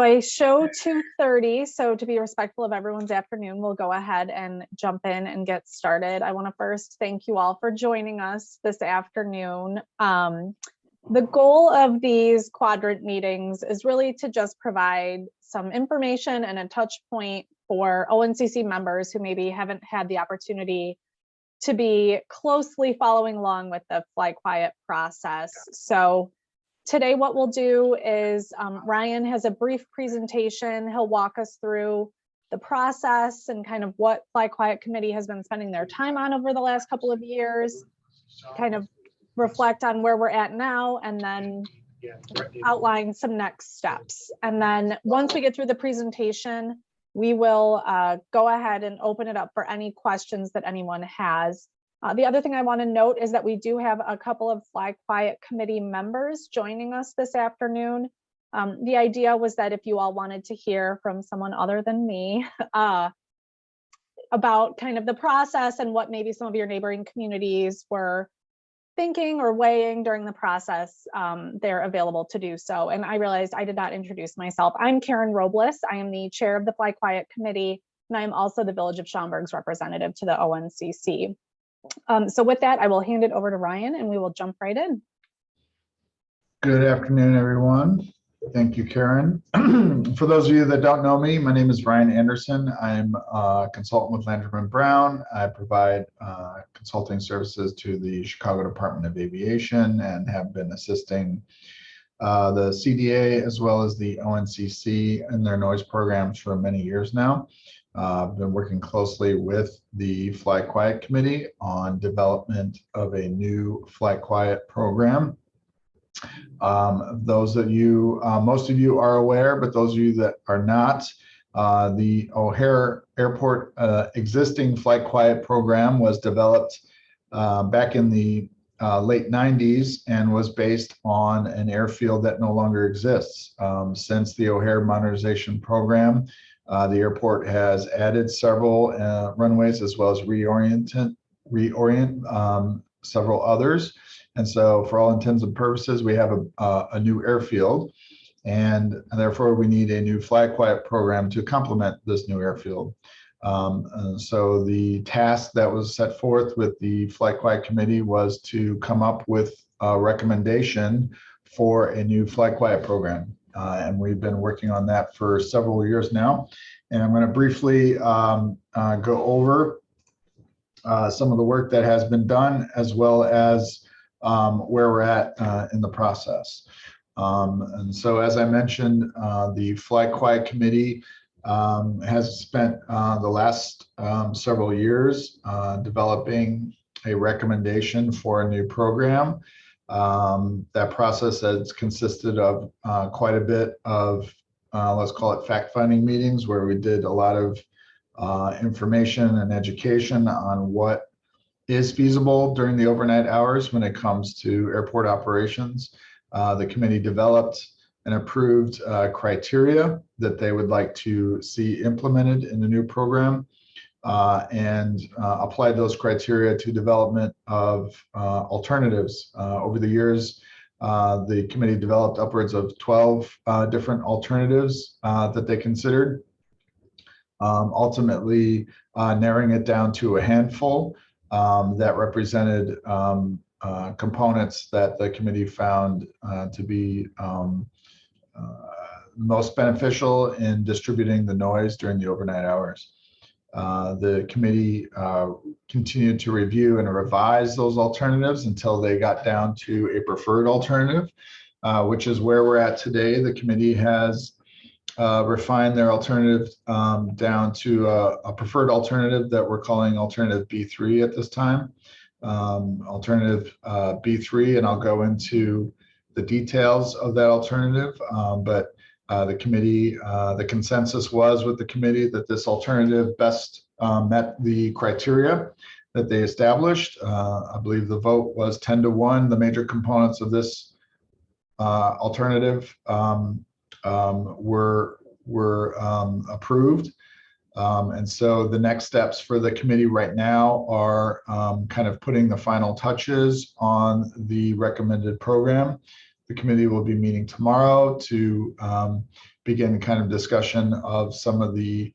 I show 2:30, so to be respectful of everyone's afternoon, we'll go ahead and jump in and get started. I want to first thank you all for joining us this afternoon. The goal of these Quadrant meetings is really to just provide some information and a touch point for ONCC members who maybe haven't had the opportunity to be closely following along with the Flyquiet process. So today what we'll do is Ryan has a brief presentation. He'll walk us through the process and kind of what Flyquiet committee has been spending their time on over the last couple of years, kind of reflect on where we're at now, and then outline some next steps. And then once we get through the presentation, we will go ahead and open it up for any questions that anyone has. The other thing I want to note is that we do have a couple of Flyquiet committee members joining us this afternoon. The idea was that if you all wanted to hear from someone other than me about kind of the process and what maybe some of your neighboring communities were thinking or weighing during the process, they're available to do so. And I realized I did not introduce myself. I'm Karen Robles. I am the chair of the Flyquiet committee, and I'm also the Village of Schaumburg's representative to the ONCC. So with that, I will hand it over to Ryan and we will jump right in. Good afternoon, everyone. Thank you, Karen. For those of you that don't know me, my name is Ryan Anderson. I'm a consultant with Landrum & Brown. I provide consulting services to the Chicago Department of Aviation and have been assisting the CDA as well as the ONCC in their noise programs for many years now. I've been working closely with the Flyquiet committee on development of a new Flyquiet program. Those of you, most of you are aware, but those of you that are not, the O'Hare Airport existing Flyquiet program was developed back in the late 90s and was based on an airfield that no longer exists. Since the O'Hare modernization program, the airport has added several runways as well as reorient several others. And so for all intents and purposes, we have a new airfield, and therefore we need a new Flyquiet program to complement this new airfield. So the task that was set forth with the Flyquiet committee was to come up with a recommendation for a new Flyquiet program. And we've been working on that for several years now. And I'm going to briefly go over some of the work that has been done, as well as where we're at in the process. And so, as I mentioned, the Flyquiet committee has spent the last several years developing a recommendation for a new program. That process has consisted of quite a bit of, let's call it fact-finding meetings, where we did a lot of information and education on what is feasible during the overnight hours when it comes to airport operations. The committee developed and approved criteria that they would like to see implemented in the new program, and applied those criteria to development of alternatives. Over the years, the committee developed upwards of 12 different alternatives that they considered, ultimately narrowing it down to a handful that represented components that the committee found to be most beneficial in distributing the noise during the overnight hours. The committee continued to review and revise those alternatives until they got down to a preferred alternative, which is where we're at today. The committee has refined their alternative down to a preferred alternative that we're calling alternative B3 at this time. Alternative B3, and I'll go into the details of that alternative, but the committee, the consensus was with the committee that this alternative best met the criteria that they established. I believe the vote was 10-1. The major components of this alternative were approved. And so the next steps for the committee right now are kind of putting the final touches on the recommended program. The committee will be meeting tomorrow to begin kind of discussion of some of the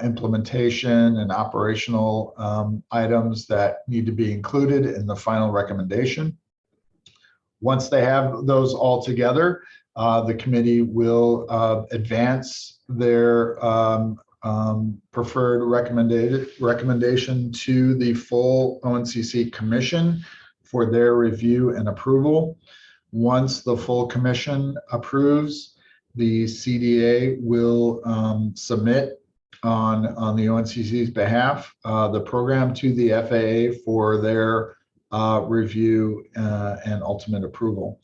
implementation and operational items that need to be included in the final recommendation. Once they have those all together, the committee will advance their preferred recommendation to the full ONCC commission for their review and approval. Once the full commission approves, the CDA will submit on the ONCC's behalf the program to the FAA for their review and ultimate approval.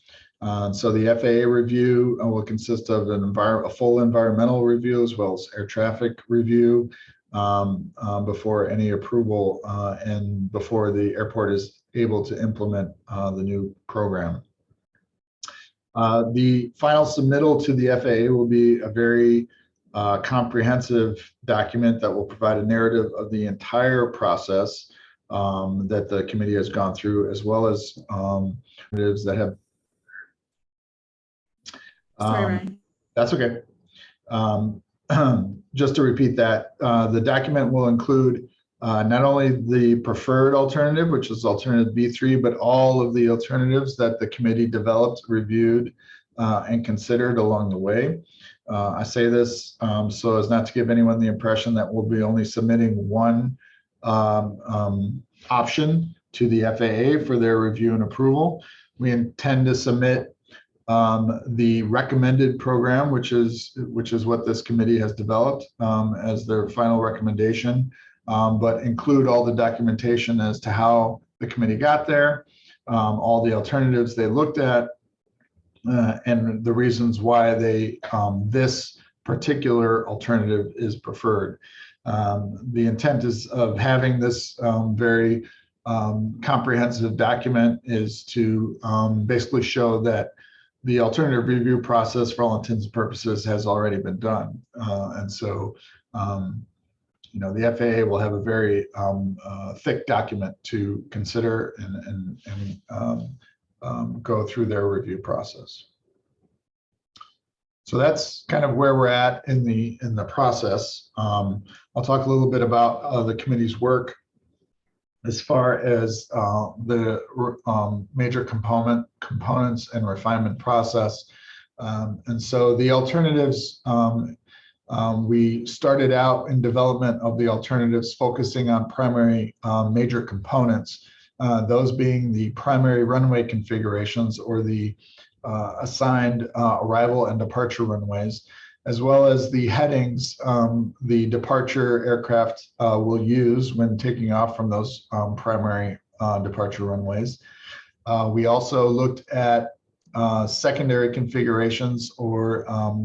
So the FAA review will consist of a full environmental review as well as air traffic review before any approval and before the airport is able to implement the new program. The final submittal to the FAA will be a very comprehensive document that will provide a narrative of the entire process that the committee has gone through, as well as that have. Sorry, Ryan. That's okay. Just to repeat that, the document will include not only the preferred alternative, which is alternative B3, but all of the alternatives that the committee developed, reviewed, and considered along the way. I say this so as not to give anyone the impression that we'll be only submitting one option to the FAA for their review and approval. We intend to submit the recommended program, which is what this committee has developed as their final recommendation, but include all the documentation as to how the committee got there, all the alternatives they looked at, and the reasons why they this particular alternative is preferred. The intent is of having this very comprehensive document is to basically show that the alternative review process, for all intents and purposes, has already been done. And so, you know, the FAA will have a very thick document to consider and go through their review process. So that's kind of where we're at in the process. I'll talk a little bit about the committee's work as far as the major components and refinement process. And so the alternatives, we started out in development of the alternatives focusing on primary major components, those being the primary runway configurations or the assigned arrival and departure runways, as well as the headings the departure aircraft will use when taking off from those primary departure runways. We also looked at secondary configurations or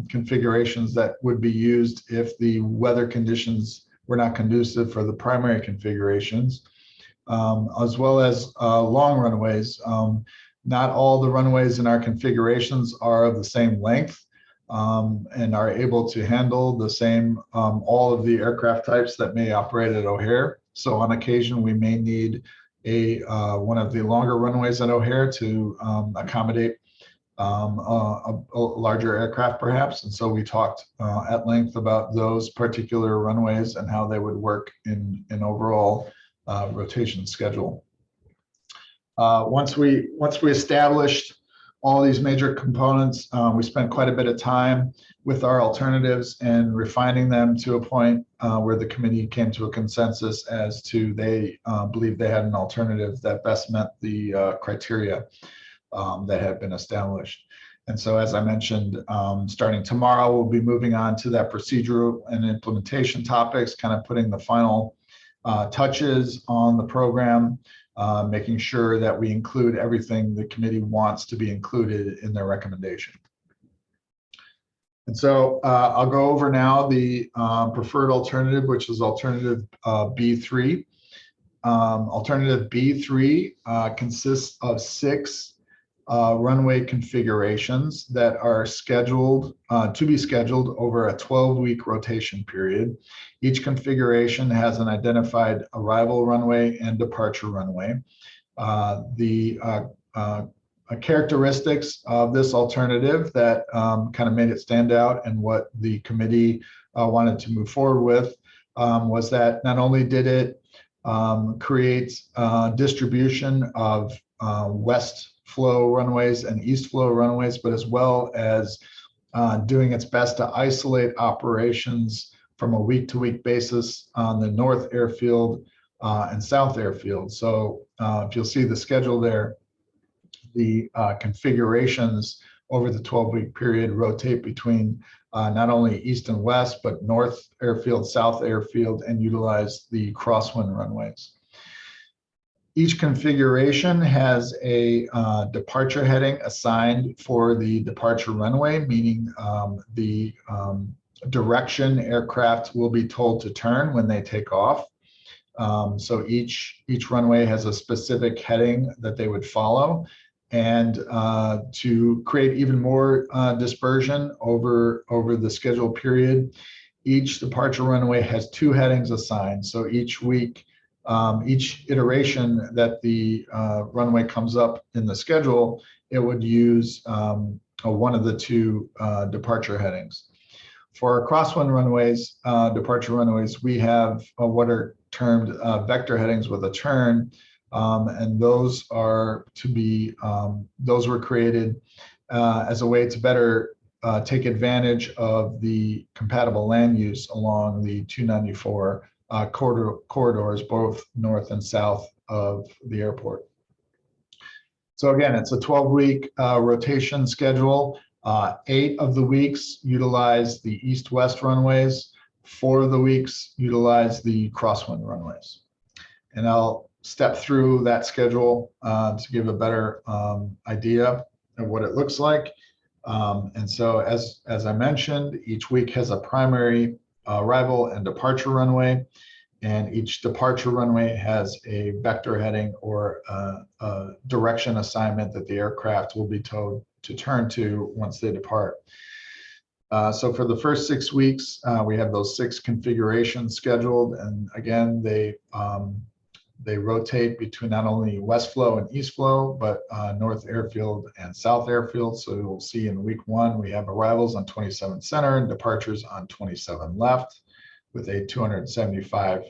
configurations that would be used if the weather conditions were not conducive for the primary configurations, as well as long runways. Not all the runways in our configurations are of the same length and are able to handle the same, all of the aircraft types that may operate at O'Hare. So on occasion, we may need one of the longer runways at O'Hare to accommodate a larger aircraft perhaps. And so we talked at length about those particular runways and how they would work in an overall rotation schedule. Once we established all these major components, we spent quite a bit of time with our alternatives and refining them to a point where the committee came to a consensus as to they believe they had an alternative that best met the criteria that had been established. And so, as I mentioned, starting tomorrow, we'll be moving on to that procedural and implementation topics, kind of putting the final touches on the program, making sure that we include everything the committee wants to be included in their recommendation. And so I'll go over now the preferred alternative, which is alternative B3. Alternative B3 consists of 6 runway configurations that are scheduled to be scheduled over a 12-week rotation period. Each configuration has an identified arrival runway and departure runway. The characteristics of this alternative that kind of made it stand out and what the committee wanted to move forward with was that not only did it create distribution of west flow runways and east flow runways, but as well as doing its best to isolate operations from a week-to-week basis on the north airfield and south airfield. So if you'll see the schedule there, the configurations over the 12-week period rotate between not only east and west, but north airfield, south airfield, and utilize the crosswind runways. Each configuration has a departure heading assigned for the departure runway, meaning the direction aircraft will be told to turn when they take off. So each runway has a specific heading that they would follow. And to create even more dispersion over the schedule period, each departure runway has 2 headings assigned. So each week, each iteration that the runway comes up in the schedule, it would use one of the 2 departure headings. For crosswind runways, departure runways, we have what are termed vector headings with a turn. And those are to be, those were created as a way to better take advantage of the compatible land use along the 294 corridors, both north and south of the airport. So again, it's a 12-week rotation schedule. 8 of the weeks utilize the east-west runways. 4 of the weeks utilize the crosswind runways. And I'll step through that schedule to give a better idea of what it looks like. And so as I mentioned, each week has a primary arrival and departure runway, and each departure runway has a vector heading or a direction assignment that the aircraft will be told to turn to once they depart. So for the first 6 weeks, we have those 6 configurations scheduled, and again, they rotate between not only west flow and east flow, but north airfield and south airfield. So you'll see in week 1, we have arrivals on 27 center and departures on 27 left with a 275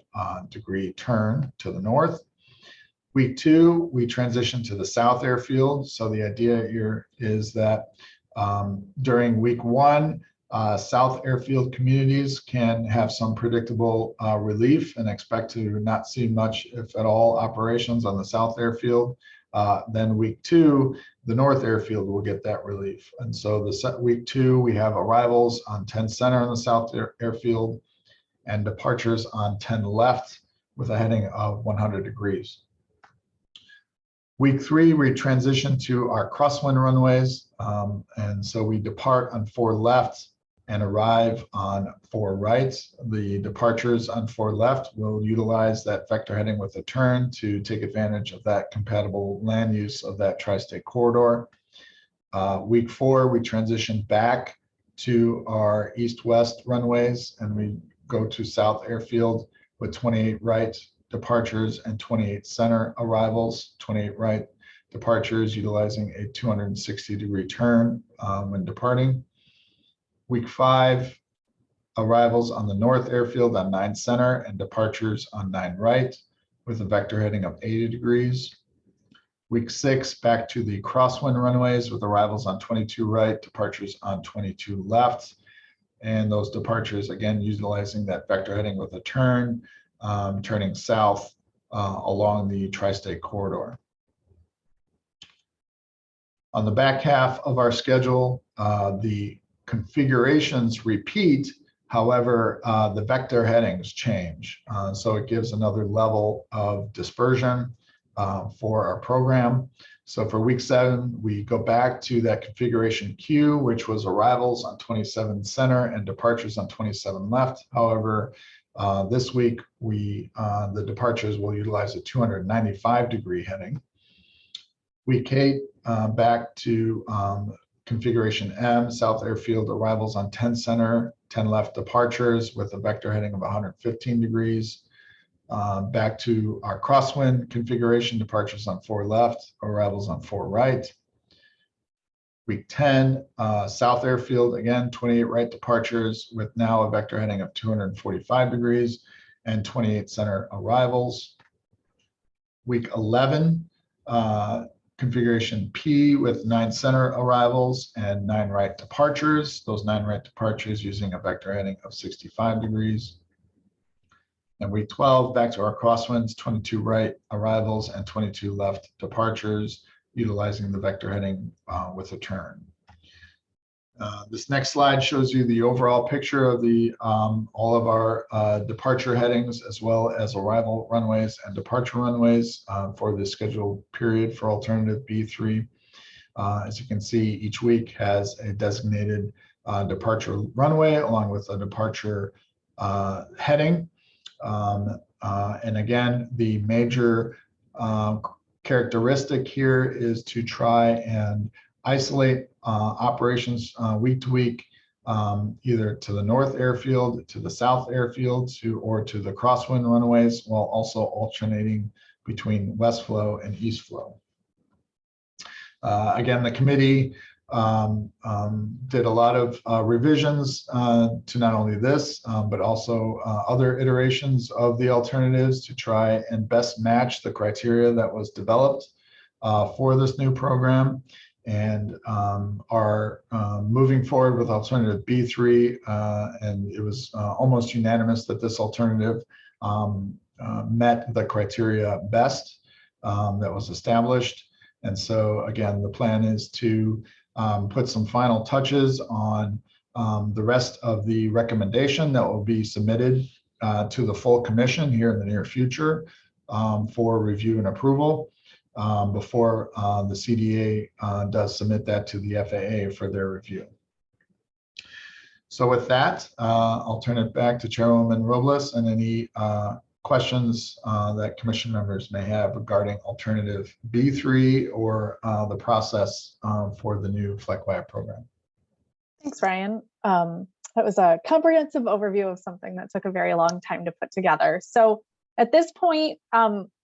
degree turn to the north. Week 2, we transition to the south airfield. So the idea here is that during week 1, south airfield communities can have some predictable relief and expect to not see much, if at all, operations on the south airfield. Then week 2, the north airfield will get that relief. And so week 2, we have arrivals on 10 center in the south airfield and departures on 10 left with a heading of 100 degrees. Week 3, we transition to our crosswind runways. And so we depart on 4 left and arrive on 4 right. The departures on 4 left will utilize that vector heading with a turn to take advantage of that compatible land use of that tri-state corridor. Week 4, we transition back to our east-west runways, and we go to south airfield with 28 right departures and 28 center arrivals, 28 right departures utilizing a 260 degree turn when departing. Week 5, arrivals on the north airfield on 9 center and departures on 9 right with a vector heading of 80 degrees. Week 6, back to the crosswind runways with arrivals on 22 right, departures on 22 left. And those departures, again, utilizing that vector heading with a turn, turning south along the tri-state corridor. On the back half of our schedule, the configurations repeat. However, the vector headings change. So it gives another level of dispersion for our program. So for week 7, we go back to that configuration Q, which was arrivals on 27 center and departures on 27 left. However, this week, the departures will utilize a 295 degree heading. Week 8, back to configuration M, south airfield arrivals on 10 center, 10 left departures with a vector heading of 115 degrees. Back to our crosswind configuration, departures on 4 left, arrivals on 4 right. Week 10, south airfield, again, 28 right departures with now a vector heading of 245 degrees and 28 center arrivals. Week 11, configuration P with 9 center arrivals and 9 right departures. Those 9 right departures using a vector heading of 65 degrees. And week 12, back to our crosswinds, 22 right arrivals and 22 left departures, utilizing the vector heading with a turn. This next slide shows you the overall picture of the all of our departure headings, as well as arrival runways and departure runways for the scheduled period for alternative B3. As you can see, each week has a designated departure runway along with a departure heading. And again, the major characteristic here is to try and isolate operations week to week, either to the north airfield, to the south airfield, or to the crosswind runways, while also alternating between west flow and east flow. Again, the committee did a lot of revisions to not only this, but also other iterations of the alternatives to try and best match the criteria that was developed for this new program, and are moving forward with alternative B3. And it was almost unanimous that this alternative met the criteria best that was established. And so again, the plan is to put some final touches on the rest of the recommendation that will be submitted to the full commission here in the near future for review and approval before the CDA does submit that to the FAA for their review. So with that, I'll turn it back to Chairwoman Robles and any questions that commission members may have regarding alternative B3 or the process for the new Flyquiet program. Thanks, Ryan. That was a comprehensive overview of something that took a very long time to put together. So at this point,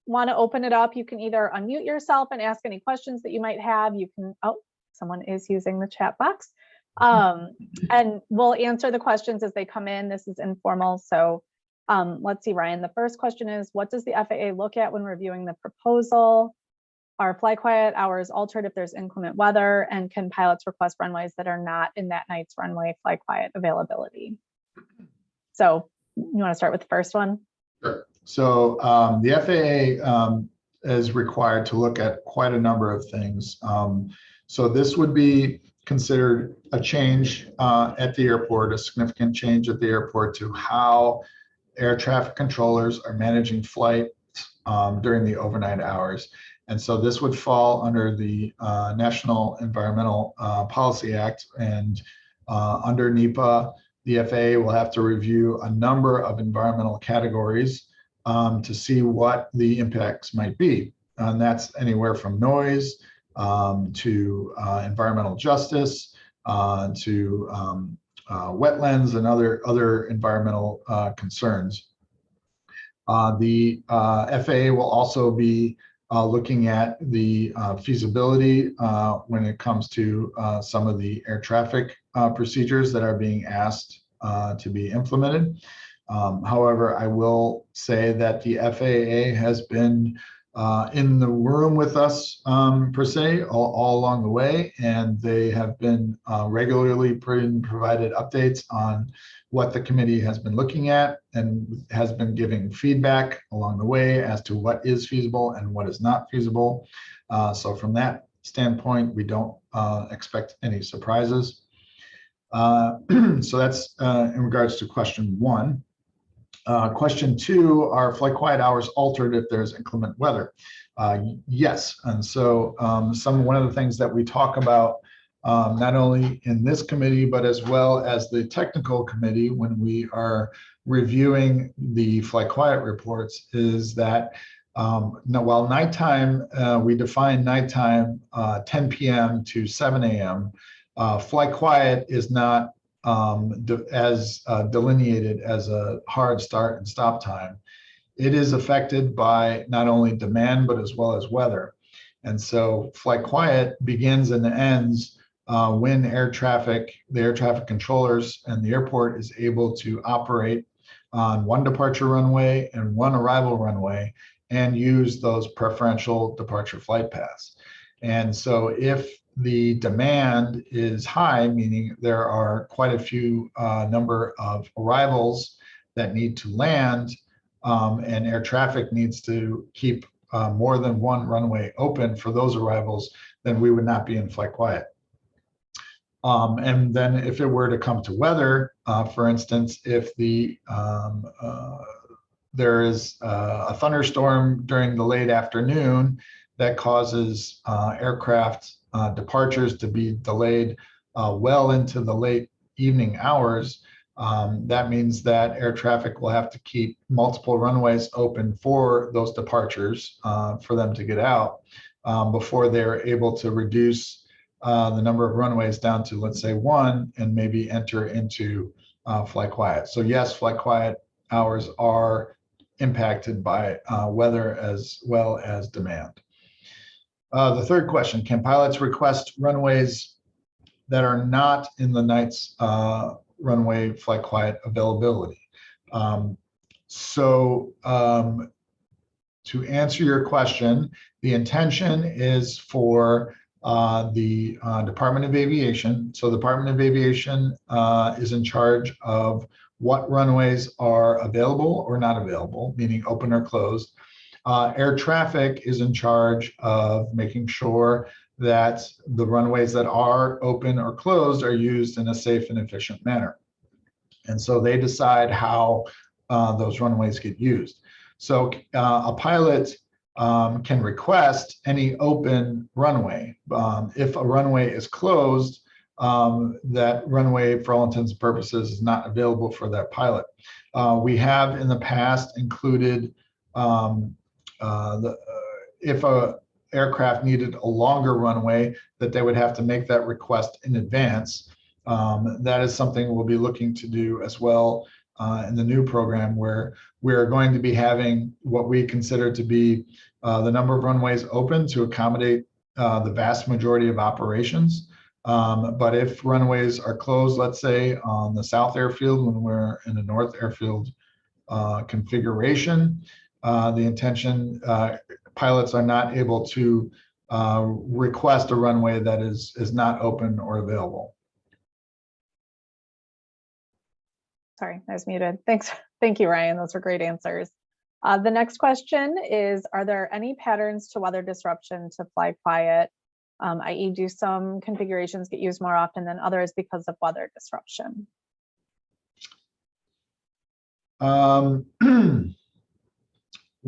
want to open it up. You can either unmute yourself and ask any questions that you might have. You can, oh, someone is using the chat box. And we'll answer the questions as they come in. This is informal. So let's see, Ryan, the first question is, what does the FAA look at when reviewing the proposal? Are Flyquiet hours altered if there's inclement weather? And can pilots request runways that are not in that night's runway Flyquiet availability? So you want to start with the first one? Sure. So the FAA is required to look at quite a number of things. So this would be considered a change at the airport, a significant change at the airport to how air traffic controllers are managing flight during the overnight hours. And so this would fall under the National Environmental Policy Act, and under NEPA, the FAA will have to review a number of environmental categories to see what the impacts might be. And that's anywhere from noise to environmental justice to wetlands and other environmental concerns. The FAA will also be looking at the feasibility when it comes to some of the air traffic procedures that are being asked to be implemented. However, I will say that the FAA has been in the room with us per se all along the way, and they have been regularly provided updates on what the committee has been looking at, and has been giving feedback along the way as to what is feasible and what is not feasible. So from that standpoint, we don't expect any surprises. So that's in regards to question one. Question two, are Flyquiet hours altered if there's inclement weather? Yes, and so one of the things that we talk about not only in this committee, but as well as the technical committee when we are reviewing the Flyquiet reports, is that while nighttime, we define nighttime 10 p.m. to 7 a.m., Flyquiet is not as delineated as a hard start and stop time. It is affected by not only demand, but as well as weather. And so Flyquiet begins and ends when the air traffic controllers and the airport is able to operate on one departure runway and one arrival runway and use those preferential departure flight paths. And so if the demand is high, meaning there are quite a few number of arrivals that need to land, and air traffic needs to keep more than one runway open for those arrivals, then we would not be in flight quiet. And then if it were to come to weather, for instance, if there is a thunderstorm during the late afternoon that causes aircraft departures to be delayed well into the late evening hours, that means that air traffic will have to keep multiple runways open for those departures for them to get out before they're able to reduce the number of runways down to, let's say, one, and maybe enter into flight quiet. So yes, flight quiet hours are impacted by weather as well as demand. The third question, can pilots request runways that are not in the night's runway flight quiet availability? To answer your question, the intention is for the Department of Aviation. So the Department of Aviation is in charge of what runways are available or not available, meaning open or closed. Air traffic is in charge of making sure that the runways that are open or closed are used in a safe and efficient manner. And so they decide how those runways get used. So a pilot can request any open runway. If a runway is closed, that runway, for all intents and purposes, is not available for that pilot. We have in the past included if a aircraft needed a longer runway, that they would have to make that request in advance. That is something we'll be looking to do as well in the new program, where we're going to be having what we consider to be the number of runways open to accommodate the vast majority of operations. But if runways are closed, let's say on the south airfield when we're in the north airfield configuration, the intention, pilots are not able to request a runway that is not open or available. Sorry, I was muted. Thanks. Thank you, Ryan. Those were great answers. The next question is, are there any patterns to weather disruption to fly quiet, i.e. do some configurations get used more often than others because of weather disruption?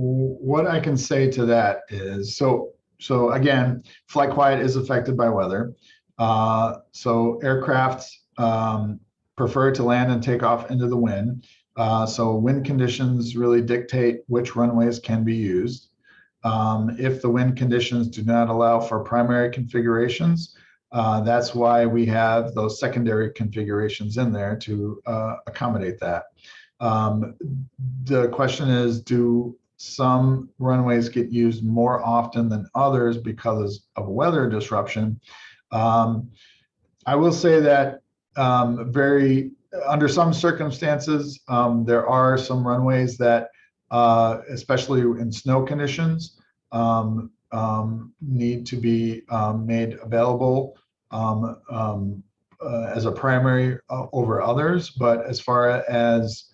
What I can say to that is, so again, flight quiet is affected by weather. So aircraft prefer to land and take off into the wind. So wind conditions really dictate which runways can be used. If the wind conditions do not allow for primary configurations, that's why we have those secondary configurations in there to accommodate that. The question is, do some runways get used more often than others because of weather disruption? I will say that under some circumstances, there are some runways that, especially in snow conditions, need to be made available as a primary over others. But as far as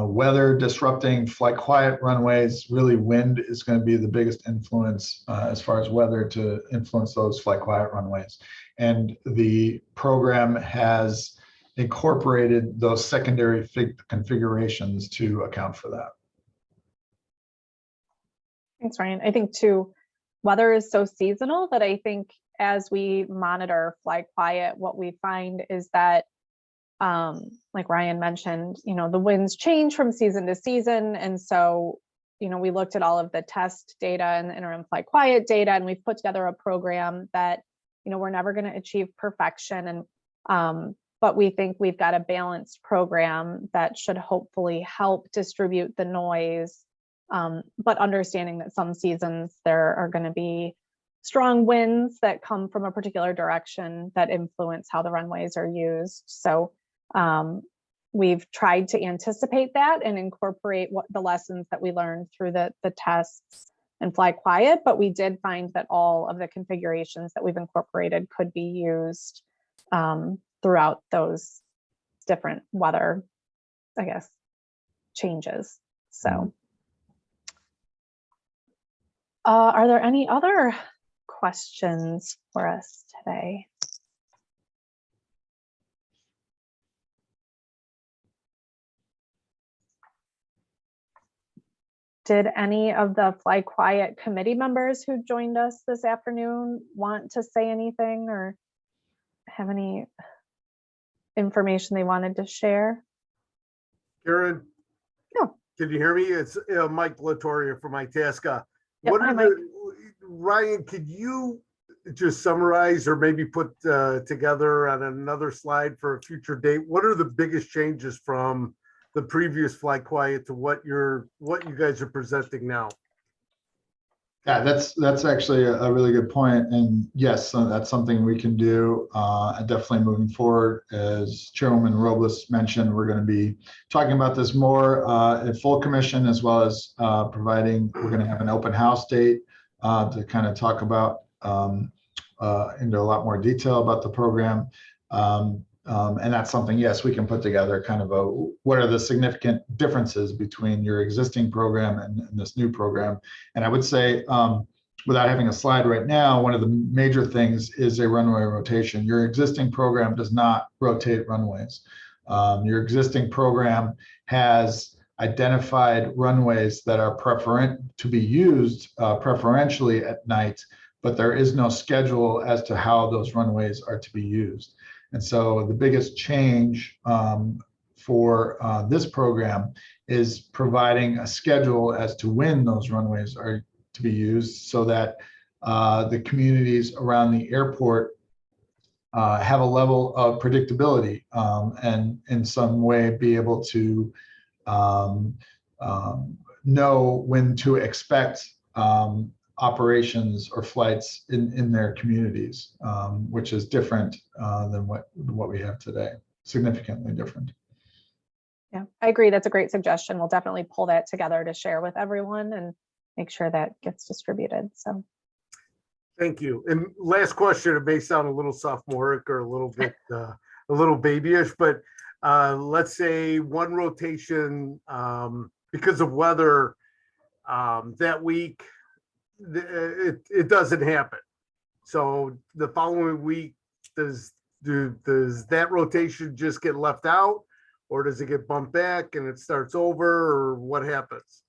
weather disrupting flight quiet runways, really wind is going to be the biggest influence as far as weather to influence those flight quiet runways. And the program has incorporated those secondary configurations to account for that. Thanks, Ryan. I think too, weather is so seasonal that I think as we monitor fly quiet, what we find is that, like Ryan mentioned, the winds change from season to season. And so, we looked at all of the test data and the interim fly quiet data, and we've put together a program that, we're never going to achieve perfection. And, but we think we've got a balanced program that should hopefully help distribute the noise. But understanding that some seasons there are going to be strong winds that come from a particular direction that influence how the runways are used. So we've tried to anticipate that and incorporate what the lessons that we learned through the tests and Flyquiet, but we did find that all of the configurations that we've incorporated could be used throughout those different weather, I guess, changes. So are there any other questions for us today? Did any of the Flyquiet committee members who joined us this afternoon want to say anything or have any information they wanted to share? Karen? No. Can you hear me? It's Mike Latoria from Itasca. Yep, What hi, are Mike. Ryan, could you just summarize or maybe put together on another slide for a future date? What are the biggest changes from the previous Flyquiet to what you guys are presenting now? Yeah, that's actually a really good point. And yes, so that's something we can do. And definitely moving forward, as Chairwoman Robles mentioned, we're going to be talking about this more at full commission, as well as we're going to have an open house date to kind of talk about into a lot more detail about the program. And that's something, yes, we can put together kind of what are the significant differences between your existing program and this new program. And I would say, without having a slide right now, one of the major things is a runway rotation. Your existing program does not rotate runways. Your existing program has identified runways that are to be used preferentially at night, but there is no schedule as to how those runways are to be used. And so the biggest change for this program is providing a schedule as to when those runways are to be used, so that the communities around the airport have a level of predictability and in some way be able to know when to expect operations or flights in their communities, which is different than what we have today, significantly different. Yeah, I agree. That's a great suggestion. We'll definitely pull that together to share with everyone and make sure that gets distributed. So Thank you. And last question, it may sound a little sophomoric or a little bit a little babyish, but let's say one rotation because of weather that week, it doesn't happen. So the following week, does that rotation just get left out, or does it get bumped back and it starts over, or what happens?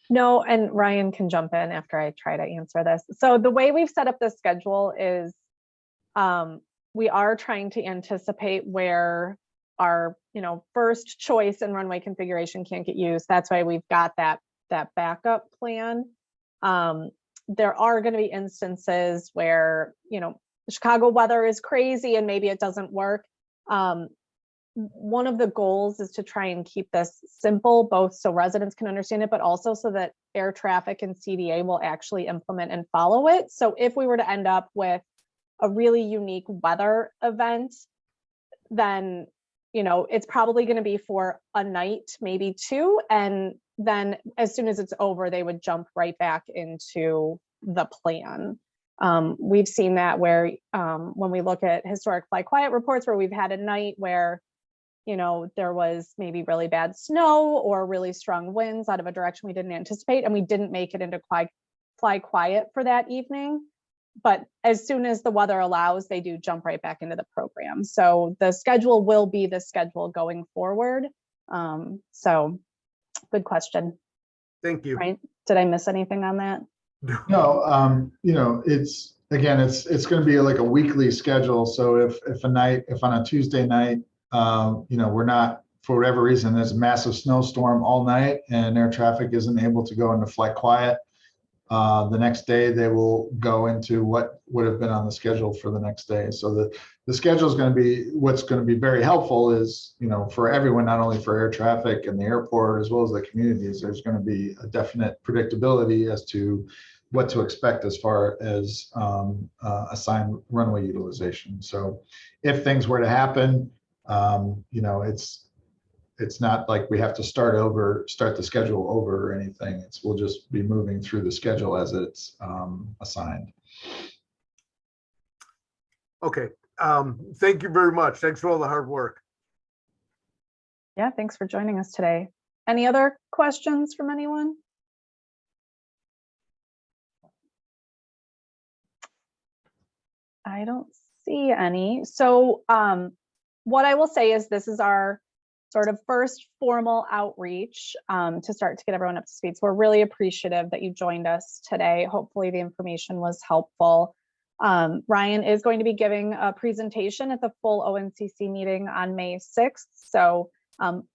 no, and Ryan can jump in after I try to answer this. So the way we've set up the schedule is we are trying to anticipate where our first choice and runway configuration can't get used. That's why we've got that backup plan. There are going to be instances where Chicago weather is crazy and maybe it doesn't work. One of the goals is to try and keep this simple, both so residents can understand it, but also so that air traffic and CDA will actually implement and follow it. So if we were to end up with a really unique weather event, then it's probably going to be for a night, maybe two, and then as soon as it's over, they would jump right back into the plan. We've seen that where when we look at historic Flyquiet reports where we've had a night where there was maybe really bad snow or really strong winds out of a direction we didn't anticipate, and we didn't make it into Flyquiet for that evening. But as soon as the weather allows, they do jump right back into the program. So the schedule will be the schedule going forward. So good question. Thank you. Right? Did I miss anything on that? No, it's going to be like a weekly schedule. So if on a Tuesday night, we're not, for whatever reason, there's a massive snowstorm all night and air traffic isn't able to go into Flyquiet, the next day they will go into what would have been on the schedule for the next day. So the schedule is going to be, what's going to be very helpful is, for everyone, not only for air traffic and the airport, as well as the communities, there's going to be a definite predictability as to what to expect as far as assigned runway utilization. So if things were to happen, you know, it's not like we have to start the schedule over or anything. We'll just be moving through the schedule as it's assigned. Okay. Thank you very much. Thanks for all the hard work. Yeah, thanks for joining us today. Any other questions from anyone? I don't see any. So what I will say is this is our sort of first formal outreach to start to get everyone up to speed. So we're really appreciative that you joined us today. Hopefully the information was helpful. Ryan is going to be giving a presentation at the full ONCC meeting on May 6th. So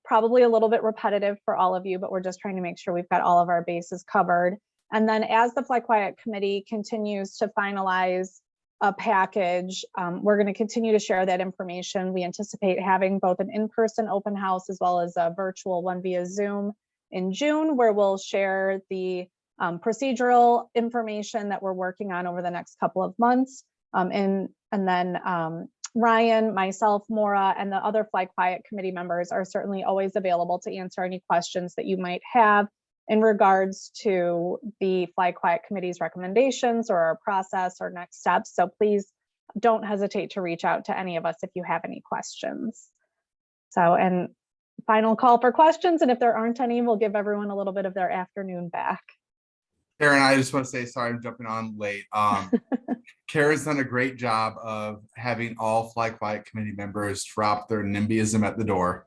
probably a little bit repetitive for all of you, but we're just trying to make sure we've got all of our bases covered. And then as the Flyquiet committee continues to finalize a package, we're going to continue to share that information. We anticipate having both an in-person open house as well as a virtual one via Zoom in June, where we'll share the procedural information that we're working on over the next couple of months. And then Ryan, myself, Maura, and the other Flyquiet committee members are certainly always available to answer any questions that you might have in regards to the Flyquiet committee's recommendations or our process or next steps. So please don't hesitate to reach out to any of us if you have any questions. So, and final call for questions. And if there aren't any, we'll give everyone a little bit of their afternoon back. Karen, I just want to say, sorry, I'm jumping on late. Karen's done a great job of having all Flyquiet committee members drop their NIMBYism at the door.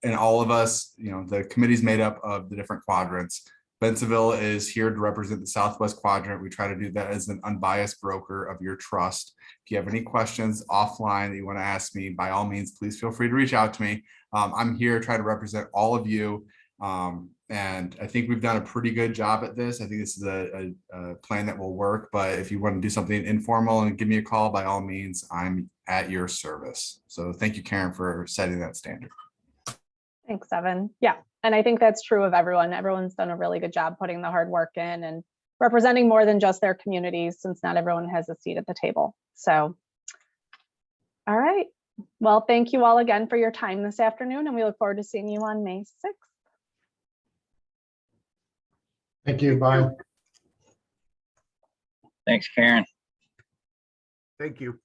And all of us, you know, the committee's made up of the different quadrants. Bensonville is here to represent the Southwest Quadrant. We try to do that as an unbiased broker of your trust. If you have any questions offline that you want to ask me, by all means, please feel free to reach out to me. I'm here to try to represent all of you. And I think we've done a pretty good job at this. I think this is a plan that will work, but if you want to do something informal and give me a call, by all means, I'm at your service. So thank you, Karen, for setting that standard. Thanks, Evan. Yeah, and I think that's true of everyone. Everyone's done a really good job putting the hard work in and representing more than just their communities, since not everyone has a seat at the table. So, all right. Well, thank you all again for your time this afternoon, and we look forward to seeing you on May 6th. Thank you. Bye. Thanks, Karen. Thank you.